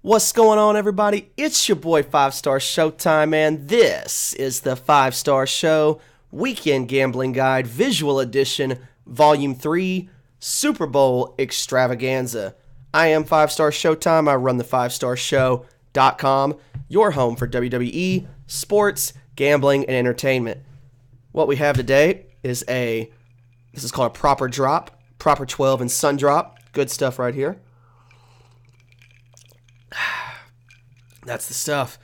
What's going on, everybody? It's your boy 5-Star Showtime, and this is the 5-Star Show Weekend Gambling Guide Visual Edition, Volume 3, Super Bowl Extravaganza. I am 5-Star Showtime. I run the 5starshow.com, your home for WWE, sports, gambling, and entertainment. What we have today is this is called a proper drop, proper 12 and sun drop. Good stuff right here. That's the stuff.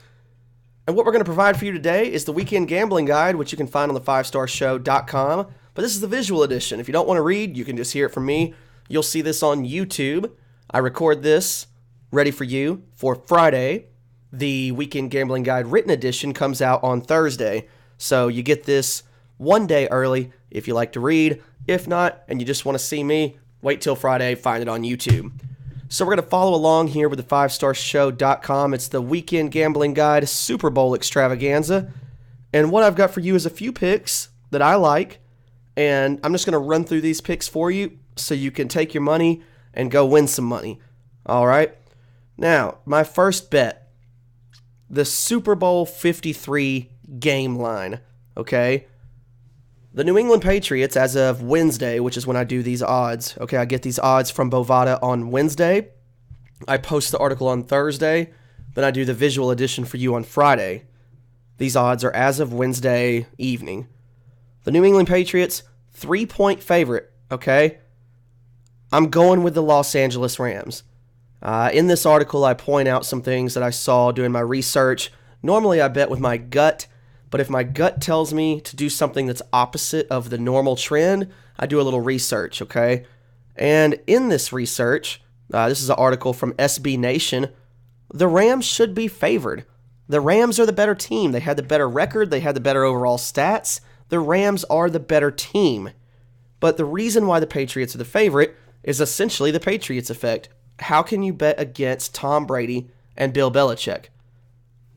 And what we're going to provide for you today is the Weekend Gambling Guide, which you can find on the 5starshow.com. But this is the visual edition. If you don't want to read, you can just hear it from me. You'll see this on YouTube. I record this ready for you for Friday. The Weekend Gambling Guide written edition comes out on Thursday. So you get this one day early if you like to read. If not, and you just want to see me, wait till Friday, find it on YouTube. So we're going to follow along here with the 5starshow.com. It's the Weekend Gambling Guide Super Bowl Extravaganza. And what I've got for you is a few picks that I like. And I'm just going to run through these picks for you so you can take your money and go win some money. All right? Now, my first bet, the Super Bowl 53 game line. Okay? The New England Patriots, as of Wednesday, which is when I do these odds, okay, I get these odds from Bovada on Wednesday. I post the article on Thursday. Then I do the visual edition for you on Friday. These odds are as of Wednesday evening. The New England Patriots, 3-point favorite, okay? I'm going with the Los Angeles Rams. In this article, I point out some things that I saw doing my research. Normally, I bet with my gut. But if my gut tells me to do something that's opposite of the normal trend, I do a little research, okay? And in this research, this is an article from SB Nation, the Rams should be favored. The Rams are the better team. They had the better record. They had the better overall stats. The Rams are the better team. But the reason why the Patriots are the favorite is essentially the Patriots effect. How can you bet against Tom Brady and Bill Belichick?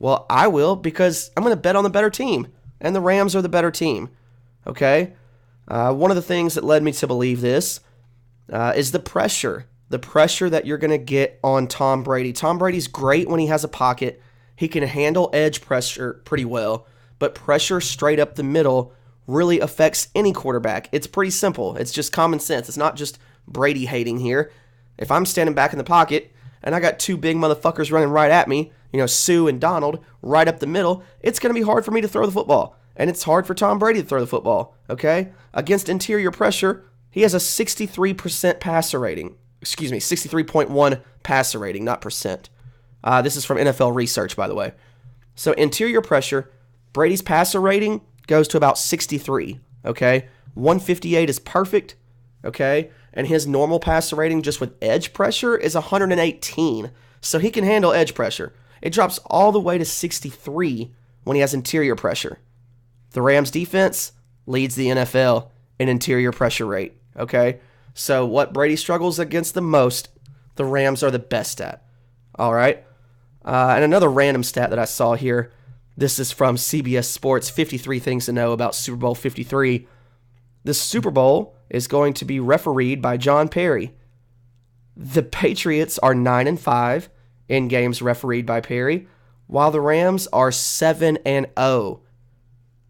Well, I will because I'm going to bet on the better team, and the Rams are the better team, okay? One of the things that led me to believe this is the pressure that you're going to get on Tom Brady. Tom Brady's great when he has a pocket. He can handle edge pressure pretty well, but pressure straight up the middle really affects any quarterback. It's pretty simple. It's just common sense. It's not just Brady hating here. If I'm standing back in the pocket and I got two big motherfuckers running right at me, Sue and Donald, right up the middle, it's going to be hard for me to throw the football. And it's hard for Tom Brady to throw the football, okay? Against interior pressure, he has a 63% passer rating. 63.1 passer rating, not percent. This is from NFL research, by the way. So interior pressure, Brady's passer rating goes to about 63, okay? 158 is perfect, okay? And his normal passer rating just with edge pressure is 118. So he can handle edge pressure. It drops all the way to 63 when he has interior pressure. The Rams defense leads the NFL in interior pressure rate, okay? So what Brady struggles against the most, the Rams are the best at, all right? And another random stat that I saw here, this is from CBS Sports, 53 Things to Know About Super Bowl 53. The Super Bowl is going to be refereed by John Perry. The Patriots are 9-5 in games refereed by Perry, while the Rams are 7-0.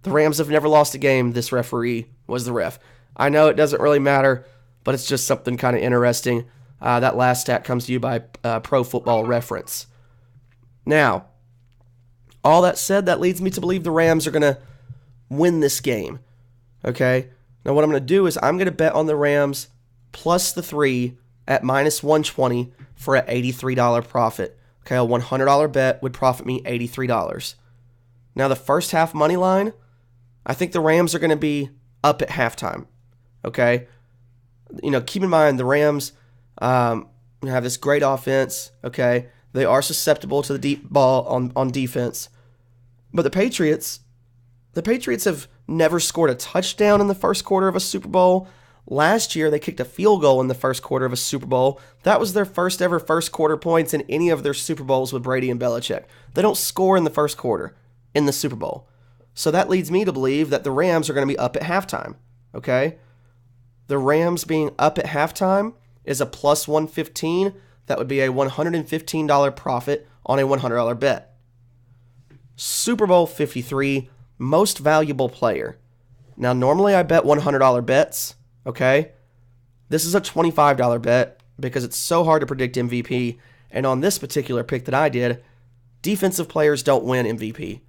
The Rams have never lost a game. This referee was the ref. I know it doesn't really matter, but it's just something kind of interesting. That last stat comes to you by Pro Football Reference. Now, all that said, that leads me to believe the Rams are going to win this game. Okay? Now, what I'm going to do is I'm going to bet on the Rams plus the 3 at minus 120 for an $83 profit. Okay, a $100 bet would profit me $83. Now, the first half money line, I think the Rams are going to be up at halftime. Okay? Keep in mind the Rams have this great offense. Okay? They are susceptible to the deep ball on defense. But the Patriots have never scored a touchdown in the first quarter of a Super Bowl. Last year, they kicked a field goal in the first quarter of a Super Bowl. That was their first ever first quarter points in any of their Super Bowls with Brady and Belichick. They don't score in the first quarter in the Super Bowl. So that leads me to believe that the Rams are going to be up at halftime. Okay? The Rams being up at halftime is a plus 115. That would be a $115 profit on a $100 bet. Super Bowl 53, most valuable player. Now, normally I bet $100 bets, okay? This is a $25 bet because it's so hard to predict MVP. And on this particular pick that I did, defensive players don't win MVP,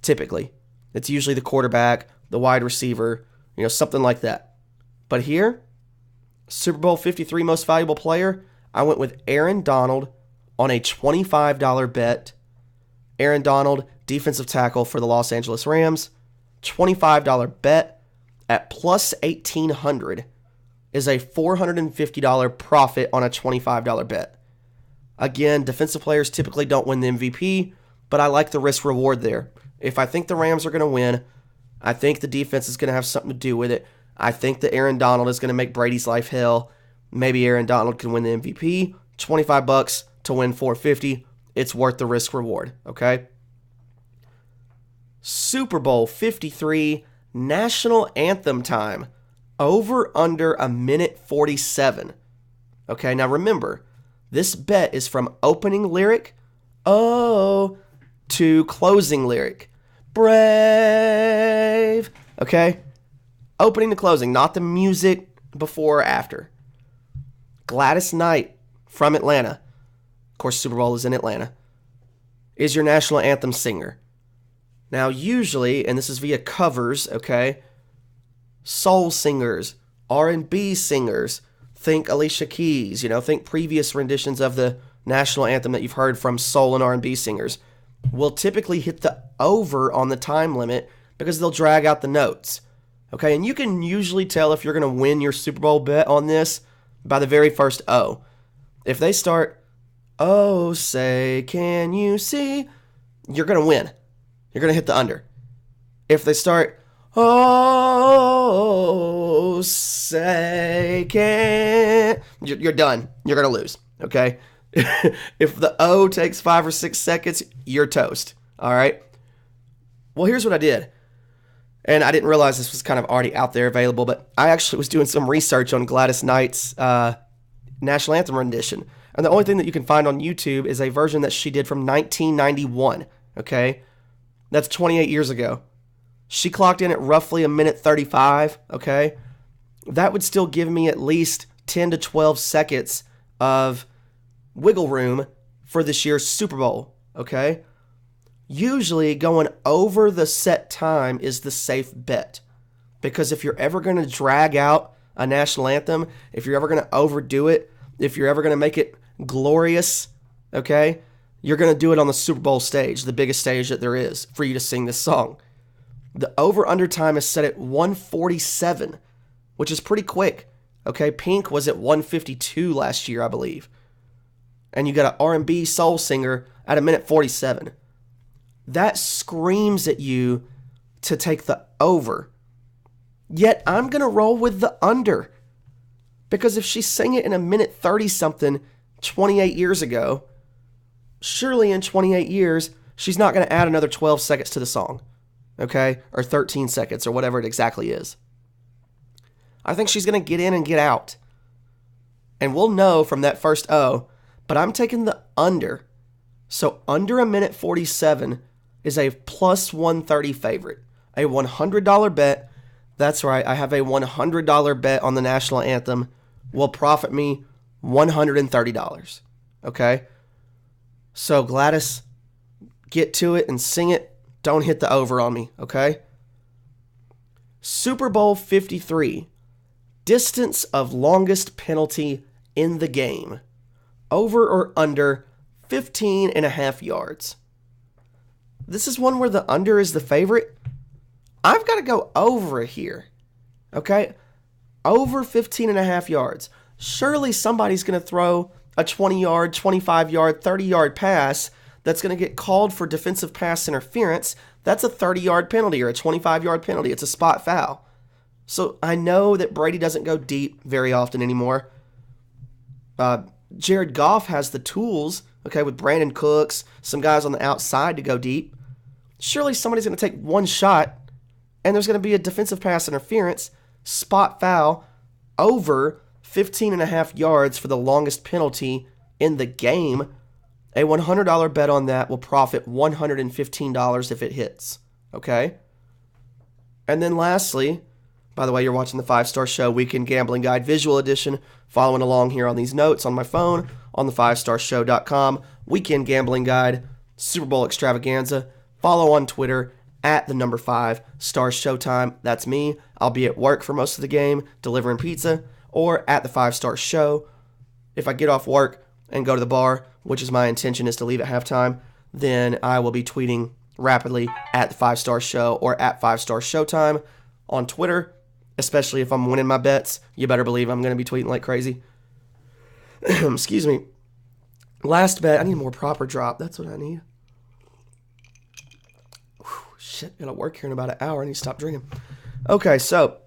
typically. It's usually the quarterback, the wide receiver, something like that. But here, Super Bowl 53 most valuable player, I went with Aaron Donald on a $25 bet. Aaron Donald, defensive tackle for the Los Angeles Rams, $25 bet at plus 1,800 is a $450 profit on a $25 bet. Again, defensive players typically don't win the MVP, but I like the risk reward there. If I think the Rams are going to win, I think the defense is going to have something to do with it. I think that Aaron Donald is going to make Brady's life hell. Maybe Aaron Donald can win the MVP. $25 to win $450. It's worth the risk reward, okay? Super Bowl 53, national anthem time. Over under a minute 47. Okay, now remember, this bet is from opening lyric, oh, to closing lyric, brave. Okay? Opening to closing, not the music before or after. Gladys Knight from Atlanta, of course Super Bowl is in Atlanta, is your national anthem singer. Now usually, and this is via covers, okay, soul singers, R&B singers, think Alicia Keys, think previous renditions of the national anthem that you've heard from soul and R&B singers, will typically hit the over on the time limit because they'll drag out the notes. Okay, and you can usually tell if you're going to win your Super Bowl bet on this by the very first O. If they start, oh, say, can you see? You're going to win. You're going to hit the under. If they start, oh, say, can, you're done. You're going to lose, okay? If the O takes 5 or 6 seconds, you're toast, all right? Well, here's what I did. And I didn't realize this was kind of already out there available, but I actually was doing some research on Gladys Knight's national anthem rendition. And the only thing that you can find on YouTube is a version that she did from 1991, okay? That's 28 years ago. She clocked in at roughly a minute 35, okay? That would still give me at least 10 to 12 seconds of wiggle room for this year's Super Bowl, okay? Usually going over the set time is the safe bet. Because if you're ever going to drag out a national anthem, if you're ever going to overdo it, if you're ever going to make it glorious, okay, you're going to do it on the Super Bowl stage, the biggest stage that there is for you to sing this song. The over-under time is set at 1:47, which is pretty quick. Okay, Pink was at 1:52 last year, I believe. And you got an R&B soul singer at a minute 47. That screams at you to take the over. Yet I'm going to roll with the under. Because if she sang it in a minute 30-something 28 years ago, surely in 28 years, she's not going to add another 12 seconds to the song. Okay? Or 13 seconds, or whatever it exactly is. I think she's going to get in and get out. And we'll know from that first O, but I'm taking the under. So under a minute 47 is a plus 130 favorite. A $100 bet. That's right, I have a $100 bet on the national anthem. Will profit me $130. Okay? So Gladys, get to it and sing it. Don't hit the over on me, okay? Super Bowl 53. Distance of longest penalty in the game. Over or under 15.5 yards. This is one where the under is the favorite. I've got to go over here. Okay? Over 15.5 yards. Surely somebody's going to throw a 20-yard, 25-yard, 30-yard pass that's going to get called for defensive pass interference. That's a 30-yard penalty or a 25-yard penalty. It's a spot foul. So I know that Brady doesn't go deep very often anymore. Jared Goff has the tools, okay, with Brandon Cooks, some guys on the outside to go deep. Surely somebody's going to take one shot, and there's going to be a defensive pass interference, spot foul, over 15.5 yards for the longest penalty in the game, a $100 bet on that will profit $115 if it hits. Okay? And then lastly, by the way, you're watching the 5-Star Show Weekend Gambling Guide Visual Edition, following along here on these notes on my phone, on the 5starshow.com, Weekend Gambling Guide, Super Bowl Extravaganza. Follow on Twitter at the number 5 Stars Showtime. That's me. I'll be at work for most of the game, delivering pizza, or at the 5-Star Show. If I get off work and go to the bar, which is my intention is to leave at halftime, then I will be tweeting rapidly at the 5-Star Show or at 5-Star Showtime on Twitter. Especially if I'm winning my bets, you better believe I'm going to be tweeting like crazy. Excuse me. Last bet. I need more proper drop. That's what I need. Whew, shit, gotta work here in about an hour. I need to stop drinking. Okay, so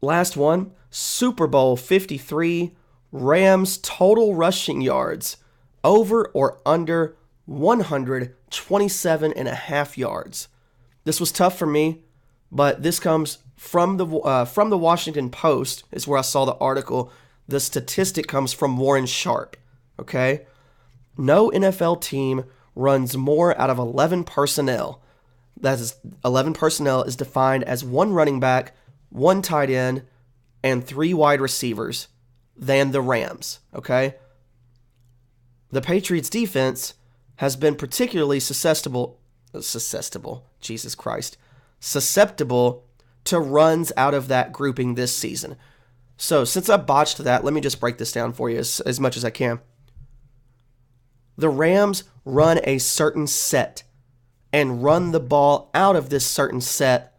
last one. Super Bowl 53. Rams total rushing yards. Over or under 127.5 yards. This was tough for me, but this comes from the Washington Post is where I saw the article. The statistic comes from Warren Sharp, okay? No NFL team runs more out of 11 personnel. That is, 11 personnel is defined as 1 running back, 1 tight end, and 3 wide receivers than the Rams, okay? The Patriots defense has been particularly susceptible to runs out of that grouping this season. So since I botched that, let me just break this down for you as much as I can. The Rams run a certain set and run the ball out of this certain set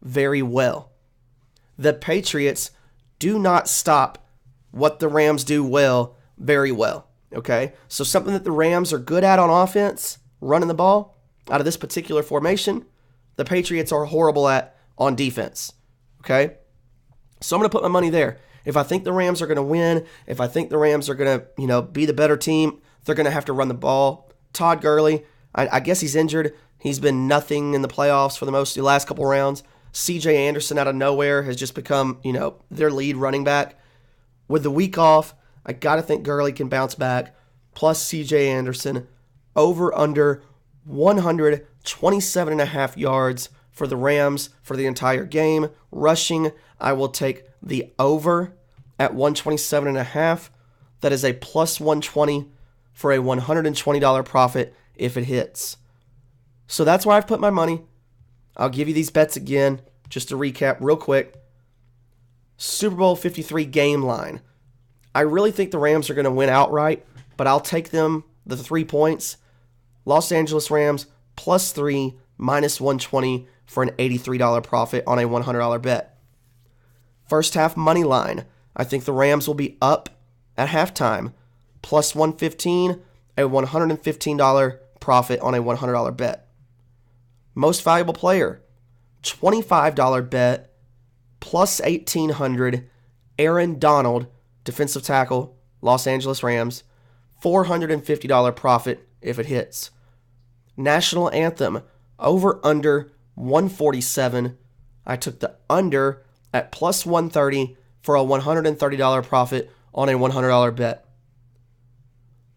very well. The Patriots do not stop what the Rams do well very well. Okay? So something that the Rams are good at on offense, running the ball out of this particular formation, the Patriots are horrible at on defense, okay? So I'm going to put my money there. If I think the Rams are going to win, if I think the Rams are going to, be the better team, they're going to have to run the ball. Todd Gurley, I guess he's injured. He's been nothing in the playoffs for the last couple rounds. C.J. Anderson out of nowhere has just become, their lead running back. With the week off, I got to think Gurley can bounce back. Plus C.J. Anderson, over under 127.5 yards for the Rams for the entire game. Rushing, I will take the over at 127.5. That is a plus 120 for a $120 profit if it hits. So that's where I've put my money. I'll give you these bets again, just to recap real quick. Super Bowl 53 game line. I really think the Rams are going to win outright, but I'll take them, the 3 points. Los Angeles Rams, plus 3, minus 120 for an $83 profit on a $100 bet. First half money line. I think the Rams will be up at halftime. Plus 115, a $115 profit on a $100 bet. Most valuable player, $25 bet, plus 1,800, Aaron Donald, defensive tackle, Los Angeles Rams, $450 profit if it hits. National anthem, over under 147. I took the under at plus 130 for a $130 profit on a $100 bet.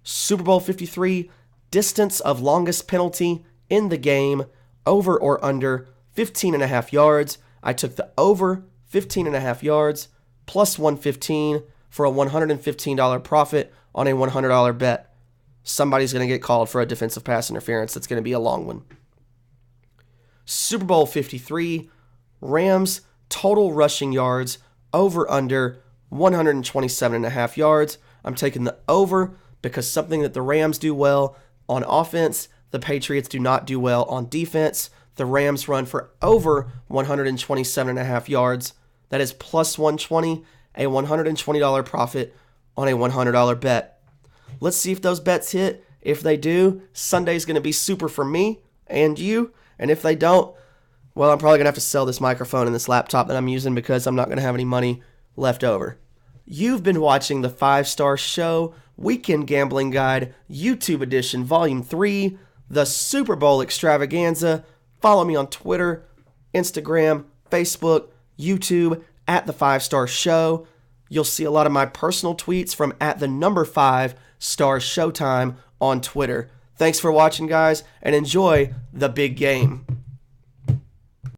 Super Bowl 53, distance of longest penalty in the game, over or under 15.5 yards. I took the over 15.5 yards, plus 115 for a $115 profit on a $100 bet. Somebody's going to get called for a defensive pass interference. That's going to be a long one. Super Bowl 53, Rams total rushing yards, over under 127.5 yards. I'm taking the over because something that the Rams do well on offense, the Patriots do not do well on defense. The Rams run for over 127.5 yards. That is plus 120, a $120 profit on a $100 bet. Let's see if those bets hit. If they do, Sunday's going to be super for me and you. And if they don't, well, I'm probably going to have to sell this microphone and this laptop that I'm using because I'm not going to have any money left over. You've been watching the 5-Star Show Weekend Gambling Guide YouTube Edition Volume 3, the Super Bowl Extravaganza. Follow me on Twitter, Instagram, Facebook, YouTube, at the 5-Star Show. You'll see a lot of my personal tweets from at the number 5 Stars Showtime on Twitter. Thanks for watching, guys, and enjoy the big game.